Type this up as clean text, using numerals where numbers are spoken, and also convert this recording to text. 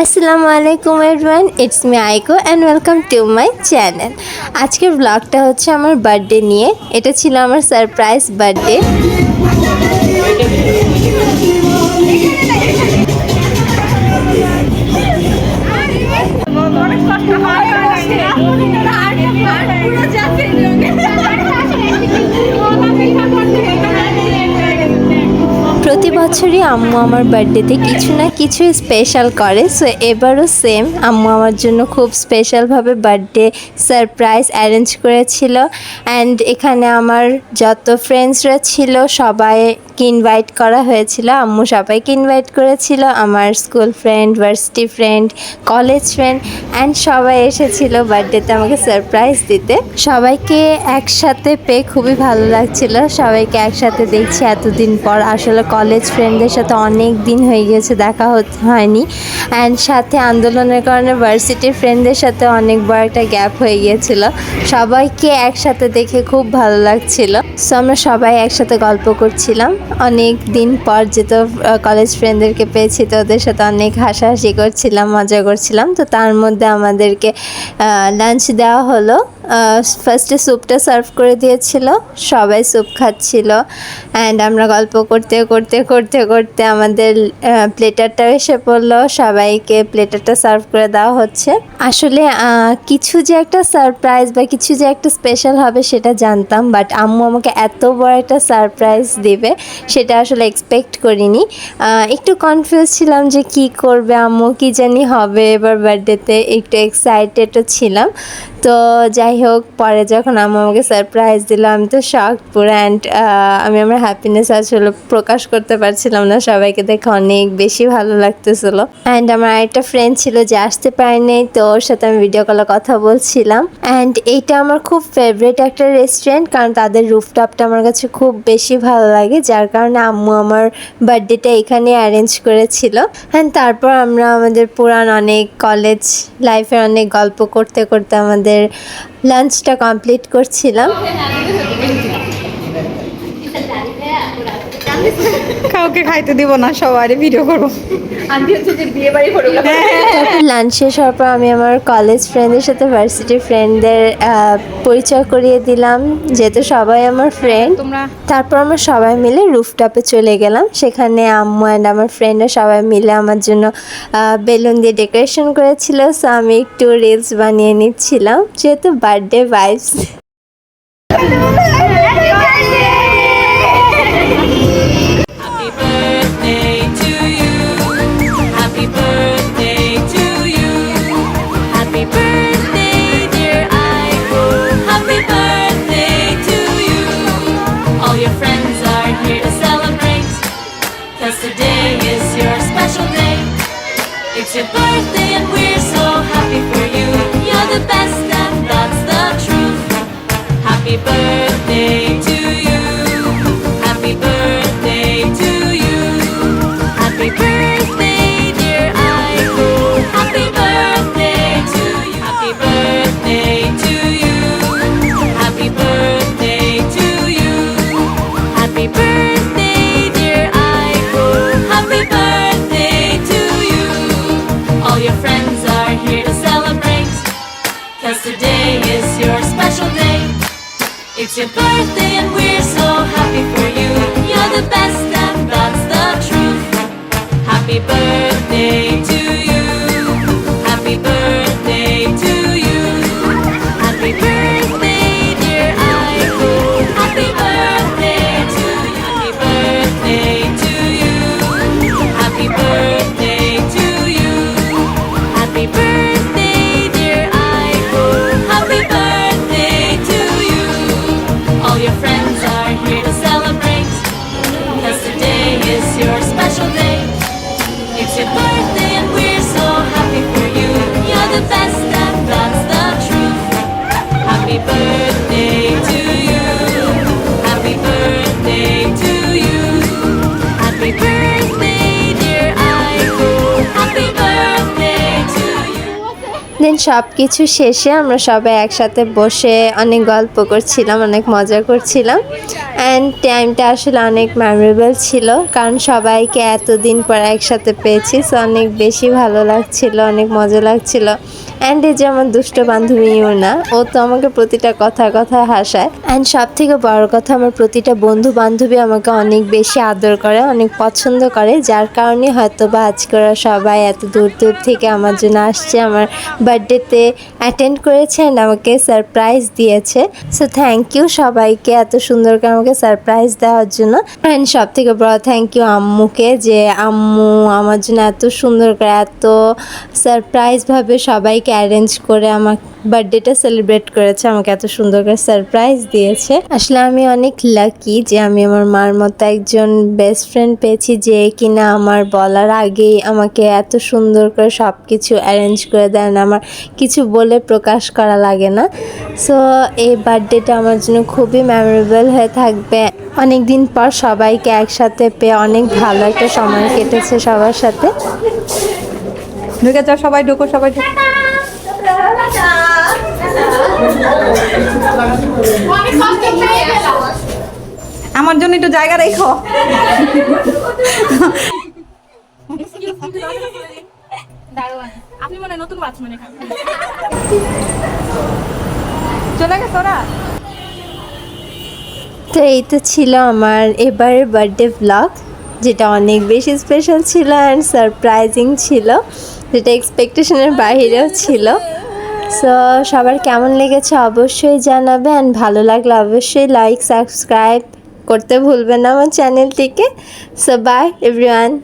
Assalamualaikum everyone, it's me Aiko and welcome to my channel. আজকের ব্লগটা হচ্ছে আমার বার্থডে নিয়ে। এটা ছিল আমার সারপ্রাইজ বার্থডে। প্রতি বছরই আম্মু আমার বার্থডেতে কিছু না কিছু স্পেশাল করে, সো এবারও সেম আম্মু আমার জন্য খুব স্পেশালভাবে বার্থডে সারপ্রাইজ অ্যারেঞ্জ করেছিল। অ্যান্ড এখানে আমার যত ফ্রেন্ডসরা ছিল সবাইকে ইনভাইট করা হয়েছিল। আম্মু সবাইকে ইনভাইট করেছিল, আমার school friend, varsity friend, college friend and সবাই এসেছিল বার্থডেতে আমাকে সারপ্রাইজ দিতে। সবাইকে একসাথে পেয়ে খুবই ভালো লাগছিল, সবাইকে একসাথে দেখছি এতদিন পর। আসলে কলেজ ফ্রেন্ডদের সাথে অনেক দিন হয়ে গেছে দেখা হয়নি, অ্যান্ড সাথে আন্দোলনের কারণে ভার্সিটির ফ্রেন্ডদের সাথে অনেক বড় একটা গ্যাপ হয়ে গিয়েছিল। সবাইকে একসাথে দেখে খুব ভালো লাগছিল। সো আমরা সবাই একসাথে গল্প করছিলাম, অনেক দিন পর যেহেতু কলেজ ফ্রেন্ডদেরকে পেয়েছি তো ওদের সাথে অনেক হাসাহাসি করছিলাম, মজা করছিলাম। তো তার মধ্যে আমাদেরকে লাঞ্চ দেওয়া হলো। ফার্স্টে স্যুপটা সার্ভ করে দিয়েছিল, সবাই স্যুপ খাচ্ছিল অ্যান্ড আমরা গল্প করতে করতে করতে করতে আমাদের প্লেটারটা এসে পড়লো। সবাইকে প্লেটারটা সার্ভ করে দেওয়া হচ্ছে। আসলে কিছু যে একটা সারপ্রাইজ বা কিছু যে একটা স্পেশাল হবে সেটা জানতাম, বাট আম্মু আমাকে এত বড় একটা সারপ্রাইজ দেবে সেটা আসলে এক্সপেক্ট করিনি। একটু কনফিউজ ছিলাম যে কি করবে আম্মু, কি জানি হবে এবার বার্থডেতে, একটু এক্সাইটেডও ছিলাম। তো যাই হোক, পরে যখন আম্মু আমাকে সারপ্রাইজ দিল আমি তো শক পুরো। অ্যান্ড আমি আমার হ্যাপিনেস আসলে প্রকাশ করতে পারছিলাম না, সবাইকে দেখে অনেক বেশি ভালো লাগতেছিল। অ্যান্ড আমার আরেকটা ফ্রেন্ড ছিল যে আসতে পারেনি, তো ওর সাথে আমি ভিডিও কলে কথা বলছিলাম। অ্যান্ড এইটা আমার খুব ফেভারিট একটা রেস্টুরেন্ট, কারণ তাদের রুফটপটা আমার কাছে খুব বেশি ভালো লাগে, যার কারণে আম্মু আমার বার্থডেটা এখানে অ্যারেঞ্জ করেছিল। অ্যান্ড তারপর আমরা আমাদের পুরান অনেক কলেজ লাইফের অনেক গল্প করতে করতে আমাদের লাঞ্চটা কমপ্লিট করছিলাম। কাউকে খাইতে দিব না, সবাই ভিডিও করবো। লাঞ্চ শেষ হওয়ার পর আমি আমার কলেজ ফ্রেন্ডদের সাথে ভার্সিটির ফ্রেন্ডদের পরিচয় করিয়ে দিলাম, যেহেতু সবাই আমার ফ্রেন্ড। তারপর আমরা সবাই মিলে রুফটপে চলে গেলাম। সেখানে আম্মু অ্যান্ড আমার ফ্রেন্ডরা সবাই মিলে আমার জন্য বেলুন দিয়ে ডেকোরেশন করেছিল, সো আমি একটু রিলস বানিয়ে নিচ্ছিলাম, যেহেতু birthday vibes. It's your birthday and we're so happy for you. You're the best and that's the truth. Happy birthday to you. Happy birthday to you. Happy birthday dear Aiko. Happy birthday to you. Happy birthday to you. Happy birthday to you. Happy birthday dear Aiko. Happy birthday to you. All your friends are here to celebrate, 'cause today is your special day. It's your birthday and we're so happy for you. You're the best and that's the truth. Happy birthday to you. Happy birthday to you. Happy birthday dear Aiko. Happy birthday to you. Happy birthday to you. Happy birthday to you. Happy birthday dear Aiko. Happy birthday to you. All your friends are here to celebrate, 'cause today is your special day. It's your birthday and we and সব কিছু শেষে আমরা সবাই একসাথে বসে অনেক গল্প করছিলাম, অনেক মজা করছিলাম। অ্যান্ড টাইমটা আসলে অনেক মেমোরেবল ছিল, কারণ সবাইকে এতদিন পর একসাথে পেয়েছি। সো অনেক বেশি ভালো লাগছিল, অনেক মজা লাগছিল। অ্যান্ড এই যে আমার দুষ্ট বান্ধবী ইউনা, ও তো আমাকে প্রতিটা কথা হাসায়। অ্যান্ড সব থেকে বড় কথা, আমার প্রতিটা বন্ধু বান্ধবী আমাকে অনেক বেশি আদর করে, অনেক পছন্দ করে, যার কারণে হয়তো বা আজকে ওরা সবাই এত দূর দূর থেকে আমার জন্য আসছে, আমার বার্থডেতে অ্যাটেন্ড করেছে অ্যান্ড আমাকে সারপ্রাইজ দিয়েছে। সো থ্যাংক ইউ সবাইকে এত সুন্দর করে আমাকে সারপ্রাইজ দেওয়ার জন্য। অ্যান্ড সব থেকে বড় থ্যাংক ইউ আম্মুকে, যে আম্মু আমার জন্য এত সুন্দর করে, এত সারপ্রাইজভাবে সবাইকে অ্যারেঞ্জ করে আমার বার্থডেটা সেলিব্রেট করেছে, আমাকে এত সুন্দর করে সারপ্রাইজ দিয়েছে। আসলে আমি অনেক লাকি যে আমি আমার মার মতো একজন বেস্ট ফ্রেন্ড পেয়েছি, যে কিনা আমার বলার আগেই আমাকে এত সুন্দর করে সব কিছু অ্যারেঞ্জ করে দেন, আমার কিছু বলে প্রকাশ করা লাগে না। সো এই বার্থডেটা আমার জন্য খুবই মেমোরেবল হয়ে থাকবে। অনেক দিন পর সবাইকে একসাথে পেয়ে অনেক ভালো একটা সময় কেটেছে সবার সাথে। ঢুকে যাও, সবাই ঢুকো, সবাই ঢুকো। আমার জন্য একটু জায়গা রেখো। আপনি মনে নতুন বাচ্চা মানে চলে গেছে ওরা। তো এই তো ছিল আমার এবারের বার্থডে ব্লগ, যেটা অনেক বেশি স্পেশাল ছিল অ্যান্ড সারপ্রাইজিং ছিল, যেটা এক্সপেকটেশনের বাইরেও ছিল। সো সবার কেমন লেগেছে অবশ্যই জানাবে, অ্যান্ড ভালো লাগলে অবশ্যই লাইক সাবস্ক্রাইব করতে ভুলবেন না আমার চ্যানেলটিকে। So by everyone.